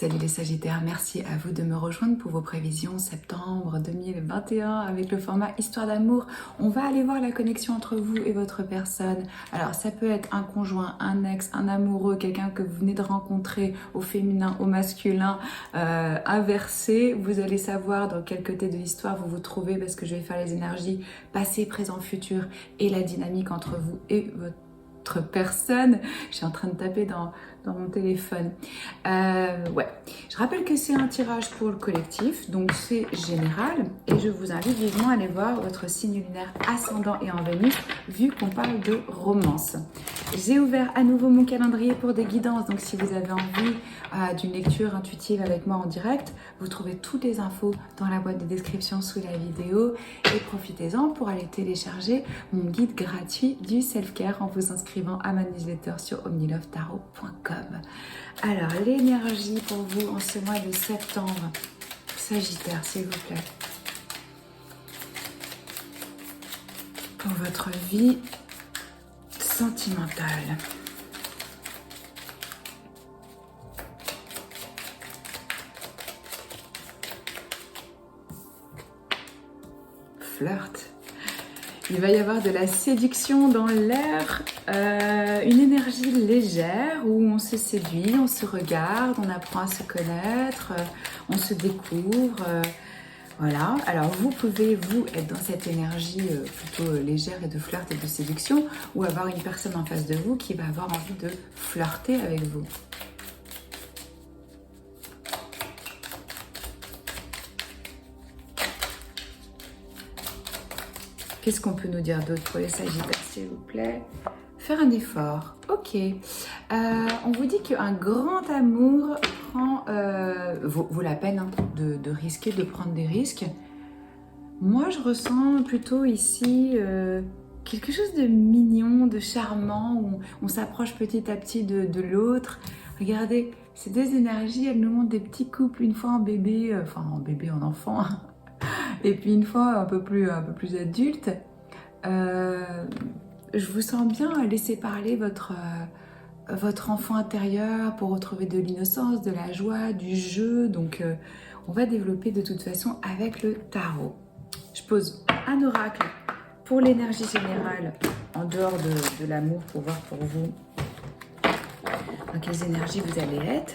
Salut les Sagittaires, merci à vous de me rejoindre pour vos prévisions septembre 2021 avec le format Histoire d'amour. On va aller voir la connexion entre vous et votre personne. Alors ça peut être un conjoint, un ex, un amoureux, quelqu'un que vous venez de rencontrer au féminin, au masculin, inversé. Vous allez savoir dans quel côté de l'histoire vous vous trouvez parce que je vais faire les énergies passé, présent, futur et la dynamique entre vous et votre personne. Je suis en train de taper dans mon téléphone. Ouais, je rappelle que c'est un tirage pour le collectif, donc c'est général. Et je vous invite vivement à aller voir votre signe lunaire ascendant et en Vénus, vu qu'on parle de romance. J'ai ouvert à nouveau mon calendrier pour des guidances, donc si vous avez envie d'une lecture intuitive avec moi en direct, vous trouvez toutes les infos dans la boîte de description sous la vidéo. Et profitez-en pour aller télécharger mon guide gratuit du self-care en vous inscrivant à ma newsletter sur omnilovetarot.com. Alors, l'énergie pour vous en ce mois de septembre, Sagittaire, s'il vous plaît. Pour votre vie sentimentale. Flirt. Il va y avoir de la séduction dans l'air, une énergie légère où on se séduit, on se regarde, on apprend à se connaître, on se découvre. Voilà, alors vous pouvez, vous, être dans cette énergie plutôt légère et de flirt et de séduction ou avoir une personne en face de vous qui va avoir envie de flirter avec vous. Qu'est-ce qu'on peut nous dire d'autre pour les Sagittaires, s'il vous plaît? Faire un effort. Ok. On vous dit qu'un grand amour vaut la peine hein, de risquer, de prendre des risques. Moi, je ressens plutôt ici quelque chose de mignon, de charmant, où on s'approche petit à petit de l'autre. Regardez, ces deux énergies, elles nous montrent des petits couples, une fois en bébé, en enfant, et puis une fois un peu plus adulte. Je vous sens bien laisser parler votre enfant intérieur pour retrouver de l'innocence, de la joie, du jeu. Donc on va développer de toute façon avec le tarot. Je pose un oracle pour l'énergie générale en dehors de l'amour pour voir pour vous dans quelles énergies vous allez être.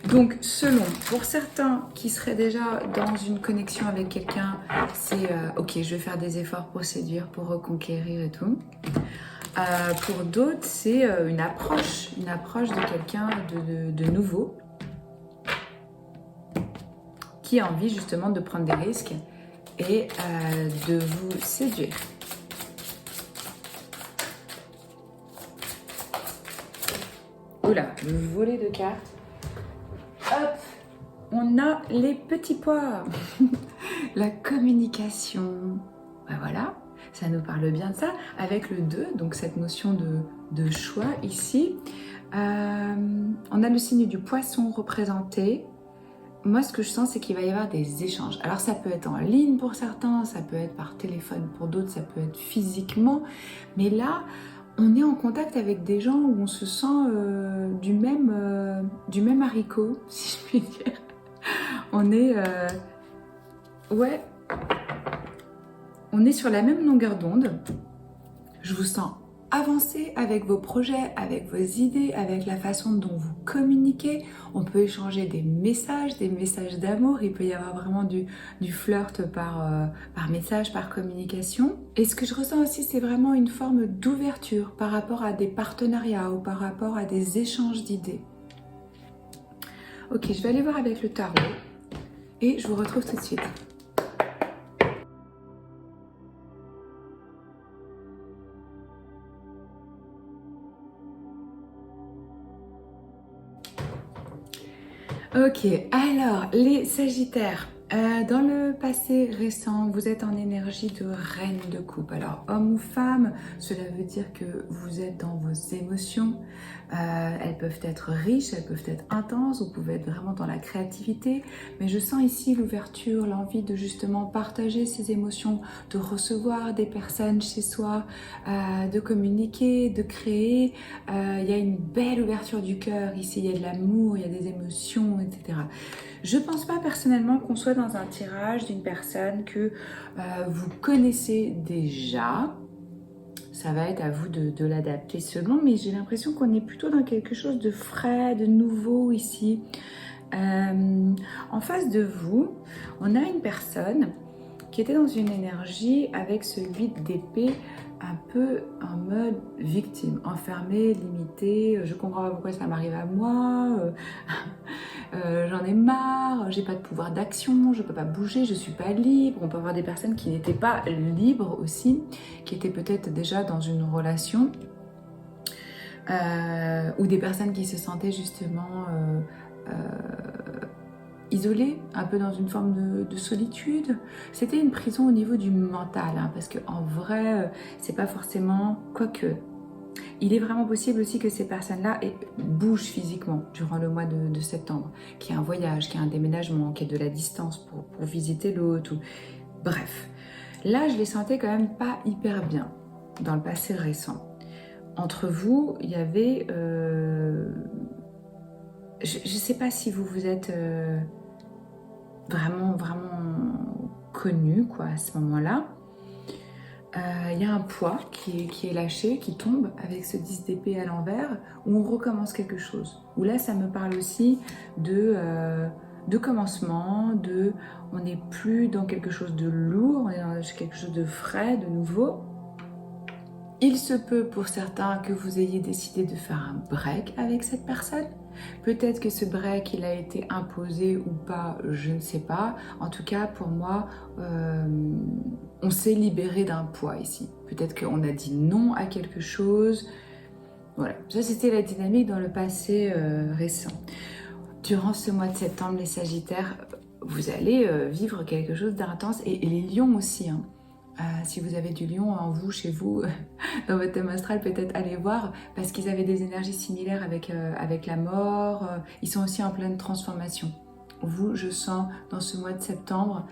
Donc, selon, pour certains qui seraient déjà dans une connexion avec quelqu'un, c'est ok, je vais faire des efforts pour séduire, pour reconquérir et tout. Pour d'autres, c'est une approche de quelqu'un de nouveau qui a envie justement de prendre des risques et de vous séduire. Oula, le volet de cartes. Hop, on a les petits pois. La communication. Ben voilà, ça nous parle bien de ça. Avec le 2, donc cette notion de choix ici. On a le signe du poisson représenté. Moi, ce que je sens, c'est qu'il va y avoir des échanges. Alors, ça peut être en ligne pour certains, ça peut être par téléphone pour d'autres, ça peut être physiquement. Mais là, on est en contact avec des gens où on se sent du même haricot, si je puis dire. On est... ouais. On est sur la même longueur d'onde. Je vous sens avancer avec vos projets, avec vos idées, avec la façon dont vous communiquez. On peut échanger des messages d'amour. Il peut y avoir vraiment du flirt par message, par communication. Et ce que je ressens aussi, c'est vraiment une forme d'ouverture par rapport à des partenariats ou par rapport à des échanges d'idées. Ok, je vais aller voir avec le tarot et je vous retrouve tout de suite. Ok, alors les Sagittaires, Dans le passé récent, vous êtes en énergie de reine de coupe. Alors, homme ou femme, cela veut dire que vous êtes dans vos émotions. Elles peuvent être riches, elles peuvent être intenses, vous pouvez être vraiment dans la créativité. Mais je sens ici l'ouverture, l'envie de justement partager ces émotions, de recevoir des personnes chez soi, de communiquer, de créer. Il y a une belle ouverture du cœur ici, il y a de l'amour, il y a des émotions, etc. Je ne pense pas personnellement qu'on soit dans un tirage d'une personne que vous connaissez déjà. Ça va être à vous de l'adapter selon, mais j'ai l'impression qu'on est plutôt dans quelque chose de frais, de nouveau ici. En face de vous, on a une personne qui était dans une énergie avec ce 8 d'épée un peu en mode victime, enfermée, limitée, je comprends pas pourquoi ça m'arrive à moi, j'en ai marre, j'ai pas de pouvoir d'action, je peux pas bouger, je suis pas libre. On peut avoir des personnes qui n'étaient pas libres aussi, qui étaient peut-être déjà dans une relation, ou des personnes qui se sentaient justement isolée, un peu dans une forme de solitude. C'était une prison au niveau du mental, hein, parce qu'en vrai, c'est pas forcément... Quoique, il est vraiment possible aussi que ces personnes-là bougent physiquement durant le mois de septembre, qu'il y ait un voyage, qu'il y ait un déménagement, qu'il y ait de la distance pour visiter l'autre. Bref, là, je les sentais quand même pas hyper bien dans le passé récent. Entre vous, il y avait... je ne sais pas si vous vous êtes... vraiment connu quoi à ce moment-là. Il y a un poids qui est lâché, qui tombe avec ce 10 d'épée à l'envers, où on recommence quelque chose. Où là, ça me parle aussi de commencement, on n'est plus dans quelque chose de lourd, on est dans quelque chose de frais, de nouveau. Il se peut pour certains que vous ayez décidé de faire un break avec cette personne. Peut-être que ce break, il a été imposé ou pas, je ne sais pas. En tout cas, pour moi, on s'est libéré d'un poids ici. Peut-être qu'on a dit non à quelque chose. Voilà, ça c'était la dynamique dans le passé récent. Durant ce mois de septembre, les Sagittaires, vous allez vivre quelque chose d'intense et les Lions aussi, hein. Si vous avez du lion en vous, chez vous, dans votre thème astral, peut-être allez voir, parce qu'ils avaient des énergies similaires avec la mort. Ils sont aussi en pleine transformation. Vous, je sens, dans ce mois de septembre,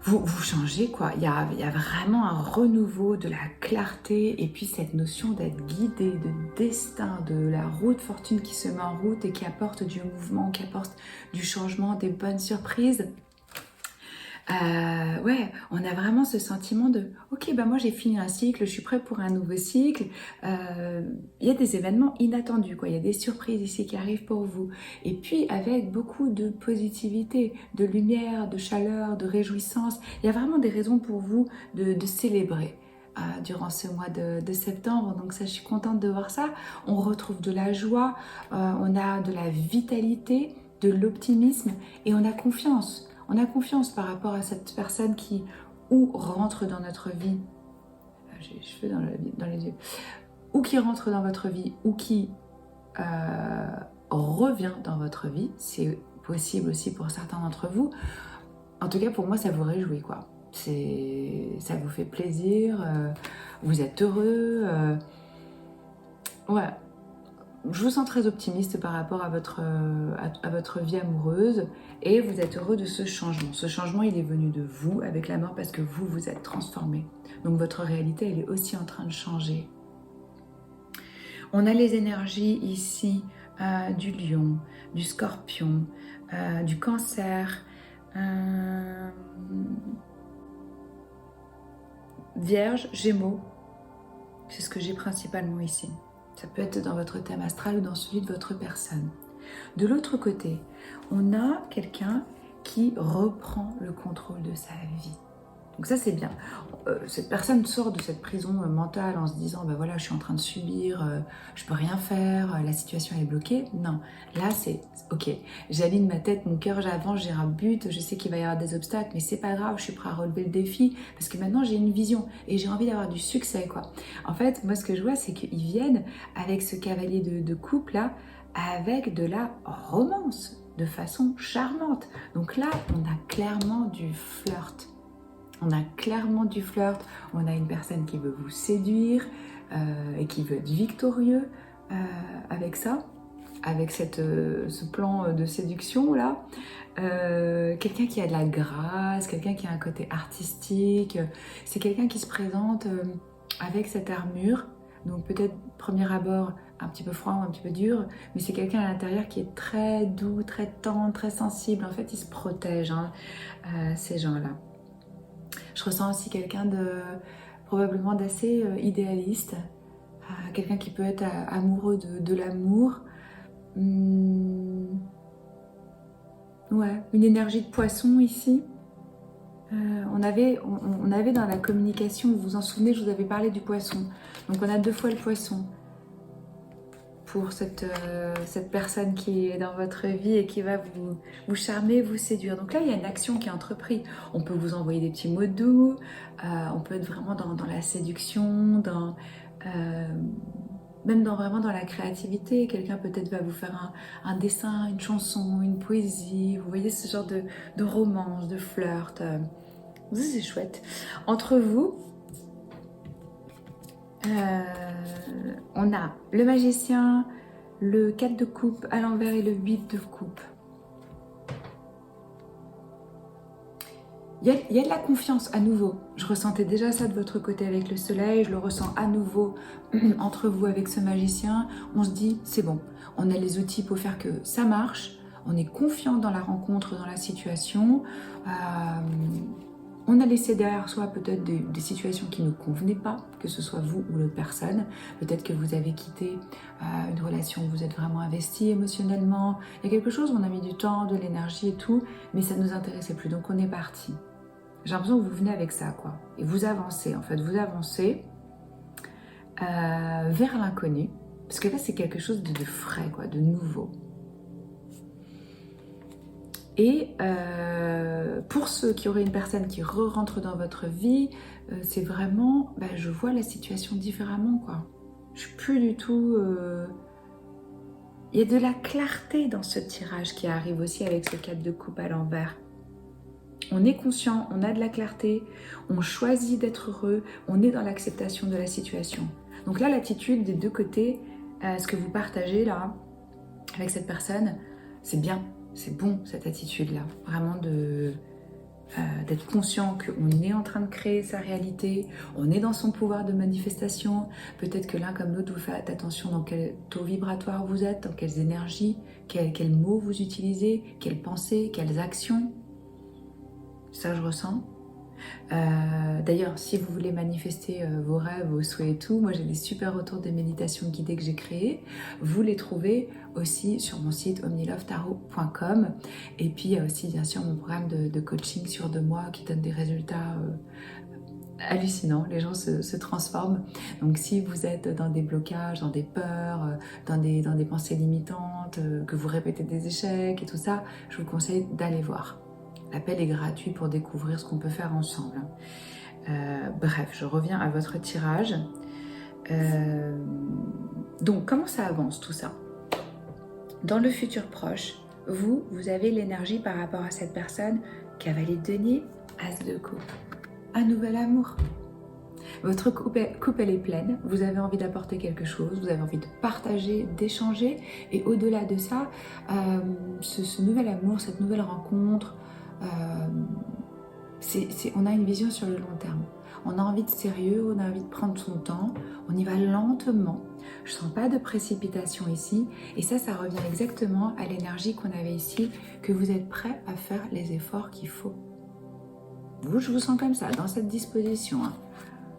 vous changez, quoi. Il y a vraiment un renouveau, de la clarté, et puis cette notion d'être guidé, de destin, de la route fortune qui se met en route et qui apporte du mouvement, qui apporte du changement, des bonnes surprises. Ouais, on a vraiment ce sentiment de ok, bah moi j'ai fini un cycle, je suis prête pour un nouveau cycle. Il y a des événements inattendus, quoi. Il y a des surprises ici qui arrivent pour vous. Et puis avec beaucoup de positivité, de lumière, de chaleur, de réjouissance. Il y a vraiment des raisons pour vous de célébrer durant ce mois de septembre. Donc ça, je suis contente de voir ça. On retrouve de la joie, on a de la vitalité, de l'optimisme et on a confiance. On a confiance par rapport à cette personne qui ou rentre dans notre vie, j'ai les cheveux dans les yeux, ou qui rentre dans votre vie, ou qui revient dans votre vie. C'est possible aussi pour certains d'entre vous. En tout cas, pour moi, ça vous réjouit, quoi. Ça vous fait plaisir, vous êtes heureux. Ouais. Je vous sens très optimiste par rapport à votre vie amoureuse et vous êtes heureux de ce changement. Ce changement, il est venu de vous avec la mort parce que vous, vous êtes transformé. Donc votre réalité, elle est aussi en train de changer. On a les énergies ici du lion, du scorpion, du cancer, vierge, gémeaux. C'est ce que j'ai principalement ici. Ça peut être dans votre thème astral ou dans celui de votre personne. De l'autre côté, on a quelqu'un qui reprend le contrôle de sa vie. Donc ça, c'est bien. Cette personne sort de cette prison mentale en se disant, ben voilà, je suis en train de subir, je peux rien faire, la situation est bloquée. Non, là, c'est ok. J'aligne ma tête, mon cœur, j'avance, j'ai un but, je sais qu'il va y avoir des obstacles, mais c'est pas grave, je suis prêt à relever le défi parce que maintenant, j'ai une vision et j'ai envie d'avoir du succès, quoi. En fait, moi, ce que je vois, c'est qu'ils viennent avec ce cavalier de coupe là, avec de la romance, de façon charmante. Donc là, on a clairement du flirt. On a clairement du flirt, on a une personne qui veut vous séduire et qui veut être victorieux avec ça, avec ce plan de séduction là. Quelqu'un qui a de la grâce, quelqu'un qui a un côté artistique, c'est quelqu'un qui se présente avec cette armure, donc peut-être premier abord un petit peu froid ou un petit peu dur, mais c'est quelqu'un à l'intérieur qui est très doux, très tendre, très sensible. En fait, il se protège, hein, ces gens-là. Je ressens aussi quelqu'un de probablement d'assez idéaliste, quelqu'un qui peut être amoureux de l'amour. Ouais, une énergie de poisson ici. On avait dans la communication, vous vous en souvenez, je vous avais parlé du poisson. Donc on a 2 fois le poisson pour cette personne qui est dans votre vie et qui va vous charmer, vous séduire. Donc là, il y a une action qui est entreprise. On peut vous envoyer des petits mots doux, on peut être vraiment dans la séduction, même vraiment dans la créativité. Quelqu'un peut-être va vous faire un dessin, une chanson, une poésie. Vous voyez ce genre de romance, de flirt. C'est chouette. Entre vous, on a le magicien, le 4 de coupe à l'envers et le 8 de coupe. Il y a de la confiance à nouveau. Je ressentais déjà ça de votre côté avec le soleil, je le ressens à nouveau entre vous avec ce magicien. On se dit, c'est bon, on a les outils pour faire que ça marche, on est confiant dans la rencontre, dans la situation. On a laissé derrière soi peut-être des situations qui ne nous convenaient pas, que ce soit vous ou l'autre personne. Peut-être que vous avez quitté une relation où vous êtes vraiment investi émotionnellement. Il y a quelque chose où on a mis du temps, de l'énergie et tout, mais ça ne nous intéressait plus, donc on est parti. J'ai l'impression que vous venez avec ça, quoi. Et vous avancez, en fait, vous avancez vers l'inconnu. Parce que là, c'est quelque chose de frais, quoi, de nouveau. Et pour ceux qui auraient une personne qui rentre dans votre vie, c'est vraiment, je vois la situation différemment, quoi. Je suis plus du tout... Il y a de la clarté dans ce tirage qui arrive aussi avec ce 4 de coupe à l'envers. On est conscient, on a de la clarté, on choisit d'être heureux, on est dans l'acceptation de la situation. Donc là, l'attitude des deux côtés, ce que vous partagez là, avec cette personne, c'est bien. C'est bon, cette attitude-là, vraiment d'être conscient qu'on est en train de créer sa réalité, on est dans son pouvoir de manifestation. Peut-être que l'un comme l'autre, vous faites attention dans quel taux vibratoire vous êtes, dans quelles énergies, quels mots vous utilisez, quelles pensées, quelles actions. Ça, je ressens. D'ailleurs, si vous voulez manifester vos rêves, vos souhaits et tout, moi j'ai des super retours des méditations guidées que j'ai créées. Vous les trouvez aussi sur mon site omniloftarot.com. Et puis il y a aussi bien sûr mon programme de coaching sur 2 mois qui donne des résultats hallucinants. Les gens se transforment. Donc si vous êtes dans des blocages, dans des peurs, dans des pensées limitantes, que vous répétez des échecs et tout ça, je vous conseille d'aller voir. L'appel est gratuit pour découvrir ce qu'on peut faire ensemble. Bref, je reviens à votre tirage. Donc, comment ça avance tout ça? Dans le futur proche, vous avez l'énergie par rapport à cette personne, cavalier de denier, as de coupe. Un nouvel amour. Votre coupe, elle est pleine, vous avez envie d'apporter quelque chose, vous avez envie de partager, d'échanger. Et au-delà de ça, ce nouvel amour, cette nouvelle rencontre, on a une vision sur le long terme. On a envie de sérieux, on a envie de prendre son temps, on y va lentement. Je sens pas de précipitation ici. Et ça revient exactement à l'énergie qu'on avait ici, que vous êtes prêt à faire les efforts qu'il faut. Vous, je vous sens comme ça, dans cette disposition. Hein.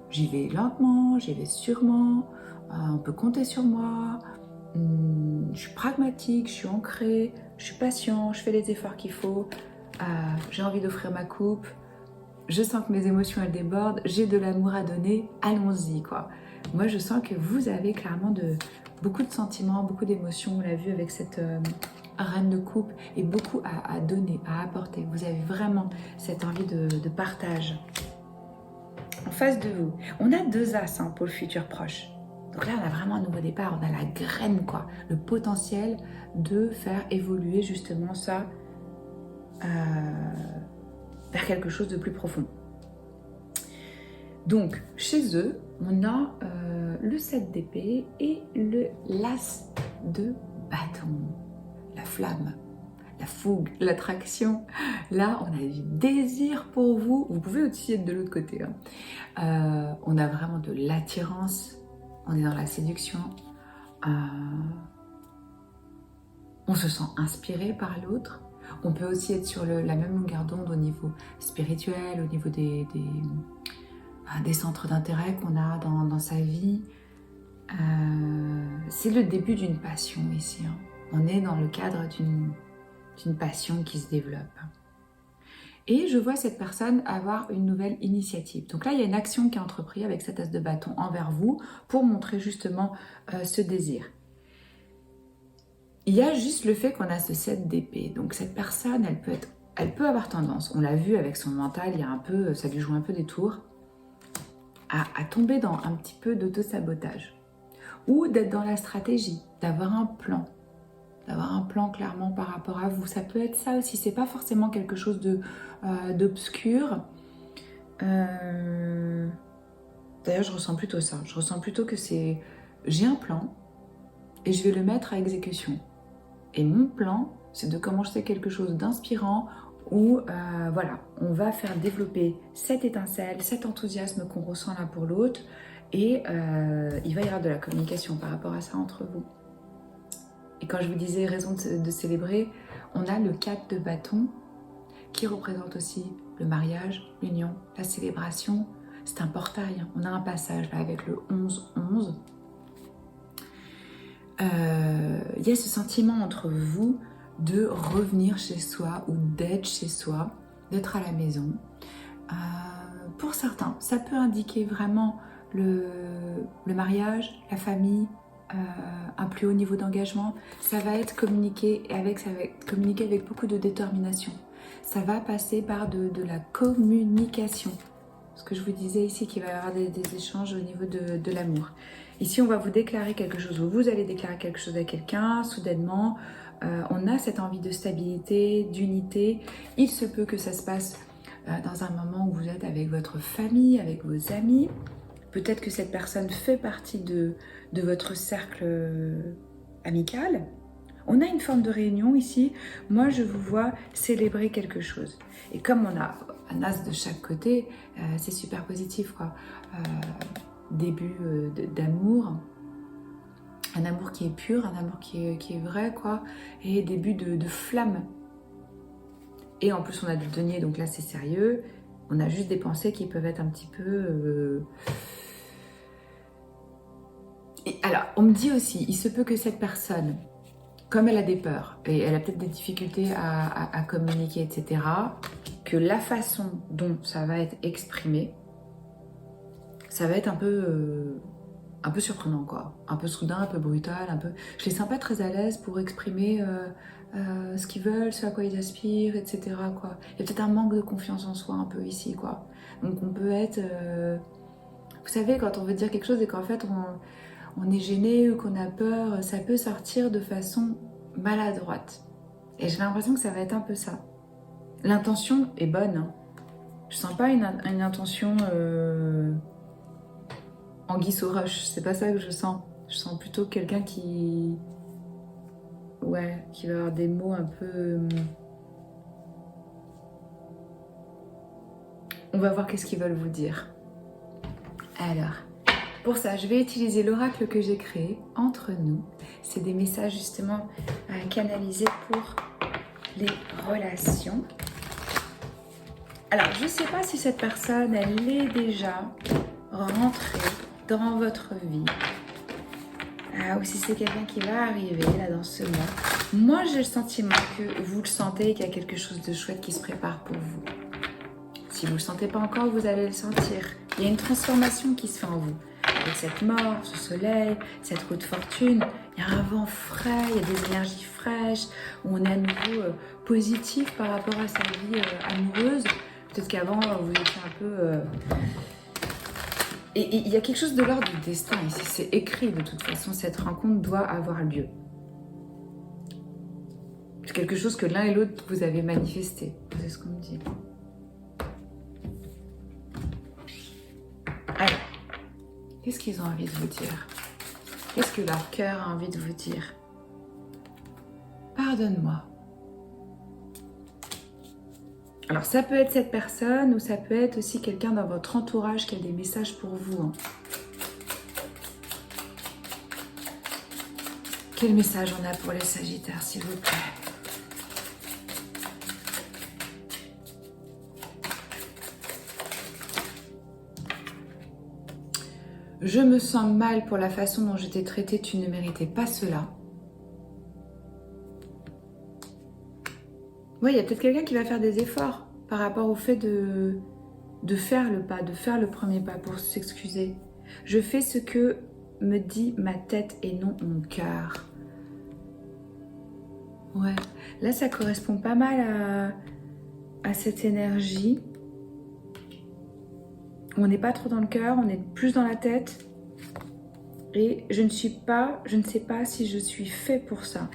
J'y vais lentement, j'y vais sûrement, on peut compter sur moi. Je suis pragmatique, je suis ancrée, je suis patient, je fais les efforts qu'il faut. J'ai envie d'offrir ma coupe, je sens que mes émotions elles débordent, j'ai de l'amour à donner, allons-y quoi. Moi je sens que vous avez clairement beaucoup de sentiments, beaucoup d'émotions, on l'a vu avec cette reine de coupe, et beaucoup à donner, à apporter. Vous avez vraiment cette envie de partage. En face de vous, on a 2 as pour le futur proche. Donc là, on a vraiment un nouveau départ, on a la graine, quoi, le potentiel de faire évoluer justement ça vers quelque chose de plus profond. Donc, chez eux, on a le 7 d'épée et le l'as de bâton. La flamme, la fougue, l'attraction. Là, on a du désir pour vous. Vous pouvez aussi être de l'autre côté. Hein. On a vraiment de l'attirance. On est dans la séduction. On se sent inspiré par l'autre. On peut aussi être sur la même longueur d'onde au niveau spirituel, au niveau des centres d'intérêt qu'on a dans sa vie. C'est le début d'une passion ici. Hein. On est dans le cadre d'une passion qui se développe. Et je vois cette personne avoir une nouvelle initiative. Donc là, il y a une action qui est entreprise avec cet as de bâton envers vous pour montrer justement ce désir. Il y a juste le fait qu'on a ce 7 d'épée. Donc cette personne, elle peut avoir tendance, on l'a vu avec son mental, il y a un peu, ça lui joue un peu des tours, à tomber dans un petit peu d'auto-sabotage. Ou d'être dans la stratégie, d'avoir un plan. D'avoir un plan clairement par rapport à vous. Ça peut être ça aussi, c'est pas forcément quelque chose d'obscur. D'ailleurs, je ressens plutôt ça. Je ressens plutôt que c'est... J'ai un plan et je vais le mettre à exécution. Et mon plan, c'est de commencer quelque chose d'inspirant où, voilà, on va faire développer cette étincelle, cet enthousiasme qu'on ressent l'un pour l'autre et il va y avoir de la communication par rapport à ça entre vous. Et quand je vous disais raison de célébrer, on a le 4 de bâton qui représente aussi le mariage, l'union, la célébration. C'est un portail, on a un passage là avec le 11-11. Il y a ce sentiment entre vous de revenir chez soi ou d'être chez soi, d'être à la maison. Pour certains, ça peut indiquer vraiment le mariage, la famille, un plus haut niveau d'engagement. Ça va être communiqué avec beaucoup de détermination. Ça va passer par de la communication. Ce que je vous disais ici, qu'il va y avoir des échanges au niveau de l'amour. Ici, on va vous déclarer quelque chose, ou vous allez déclarer quelque chose à quelqu'un, soudainement. On a cette envie de stabilité, d'unité. Il se peut que ça se passe dans un moment où vous êtes avec votre famille, avec vos amis. Peut-être que cette personne fait partie de votre cercle amical. On a une forme de réunion ici. Moi, je vous vois célébrer quelque chose. Et comme on a un as de chaque côté, c'est super positif, quoi. Début d'amour, un amour qui est pur, un amour qui est vrai, quoi. Et début de flamme. Et en plus, on a du denier, donc là, c'est sérieux. On a juste des pensées qui peuvent être un petit peu... Et alors, on me dit aussi, il se peut que cette personne, comme elle a des peurs, et elle a peut-être des difficultés à communiquer, etc., que la façon dont ça va être exprimé, ça va être un peu surprenant, quoi. Un peu soudain, un peu brutal, un peu... Je les sens pas très à l'aise pour exprimer ce qu'ils veulent, ce à quoi ils aspirent, etc., quoi. Il y a peut-être un manque de confiance en soi un peu ici, quoi. Donc on peut être... Vous savez, quand on veut dire quelque chose et qu'en fait on est gêné ou qu'on a peur, ça peut sortir de façon maladroite. Et j'ai l'impression que ça va être un peu ça. L'intention est bonne. Hein. Je sens pas une intention anguille sous roche. C'est pas ça que je sens. Je sens plutôt quelqu'un qui... Ouais, qui va avoir des mots un peu... On va voir qu'est-ce qu'ils veulent vous dire. Alors... Pour ça, je vais utiliser l'oracle que j'ai créé entre nous. C'est des messages justement canalisés pour les relations. Alors, je ne sais pas si cette personne, elle est déjà rentrée dans votre vie. Ou si c'est quelqu'un qui va arriver là dans ce mois. Moi, j'ai le sentiment que vous le sentez et qu'il y a quelque chose de chouette qui se prépare pour vous. Si vous ne le sentez pas encore, vous allez le sentir. Il y a une transformation qui se fait en vous. Avec cette mort, ce soleil, cette roue de fortune, il y a un vent frais, il y a des énergies fraîches, où on est à nouveau positif par rapport à sa vie amoureuse. Peut-être qu'avant, vous étiez un peu Et il y a quelque chose de l'ordre du destin ici. C'est écrit de toute façon. Cette rencontre doit avoir lieu. C'est quelque chose que l'un et l'autre vous avez manifesté. C'est ce qu'on me dit. Alors, qu'est-ce qu'ils ont envie de vous dire? Qu'est-ce que leur cœur a envie de vous dire? Pardonne-moi. Alors, ça peut être cette personne ou ça peut être aussi quelqu'un dans votre entourage qui a des messages pour vous. Hein. Quel message on a pour les Sagittaires, s'il vous plaît? Je me sens mal pour la façon dont je t'ai traité, tu ne méritais pas cela. Oui, il y a peut-être quelqu'un qui va faire des efforts par rapport au fait de faire le pas, de faire le premier pas pour s'excuser. Je fais ce que me dit ma tête et non mon cœur. Ouais, là ça correspond pas mal à cette énergie. On n'est pas trop dans le cœur, on est plus dans la tête. Et je ne sais pas si je suis fait pour ça.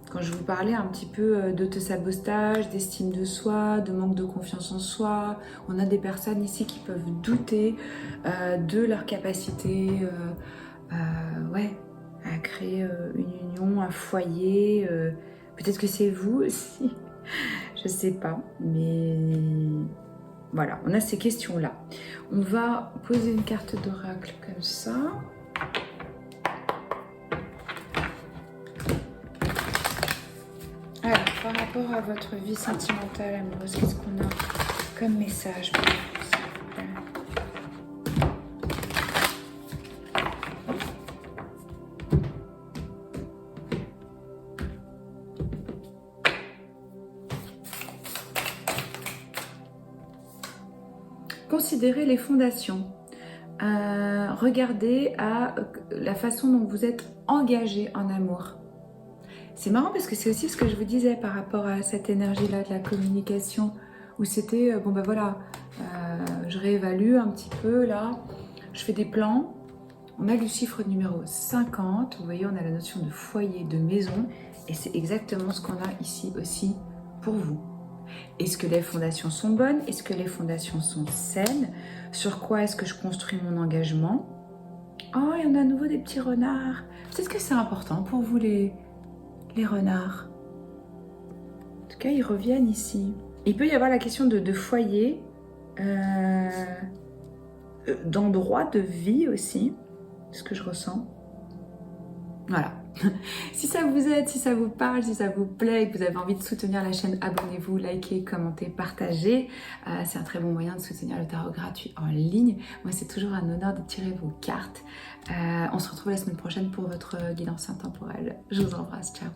Quand je vous parlais un petit peu d'autosabotage, d'estime de soi, de manque de confiance en soi, on a des personnes ici qui peuvent douter de leur capacité à créer une union, un foyer. Peut-être que c'est vous aussi, je sais pas, mais voilà, on a ces questions-là. On va poser une carte d'oracle comme ça. Alors, par rapport à votre vie sentimentale, amoureuse, qu'est-ce qu'on a comme message pour vous, s'il vous plaît? Considérez les fondations. Regardez à la façon dont vous êtes engagé en amour. C'est marrant parce que c'est aussi ce que je vous disais par rapport à cette énergie-là de la communication, où c'était, bon ben voilà, je réévalue un petit peu là, je fais des plans, on a le chiffre numéro 50, vous voyez on a la notion de foyer, de maison, et c'est exactement ce qu'on a ici aussi pour vous. Est-ce que les fondations sont bonnes? Est-ce que les fondations sont saines? Sur quoi est-ce que je construis mon engagement? Oh, il y en a à nouveau des petits renards. Est-ce que c'est important pour vous les renards? En tout cas, ils reviennent ici. Il peut y avoir la question de foyer, d'endroit de vie aussi, ce que je ressens. Voilà. Si ça vous aide, si ça vous parle, si ça vous plaît et que vous avez envie de soutenir la chaîne, abonnez-vous, likez, commentez, partagez. C'est un très bon moyen de soutenir le tarot gratuit en ligne. Moi, c'est toujours un honneur de tirer vos cartes. On se retrouve la semaine prochaine pour votre guidance intemporelle. Je vous embrasse. Ciao.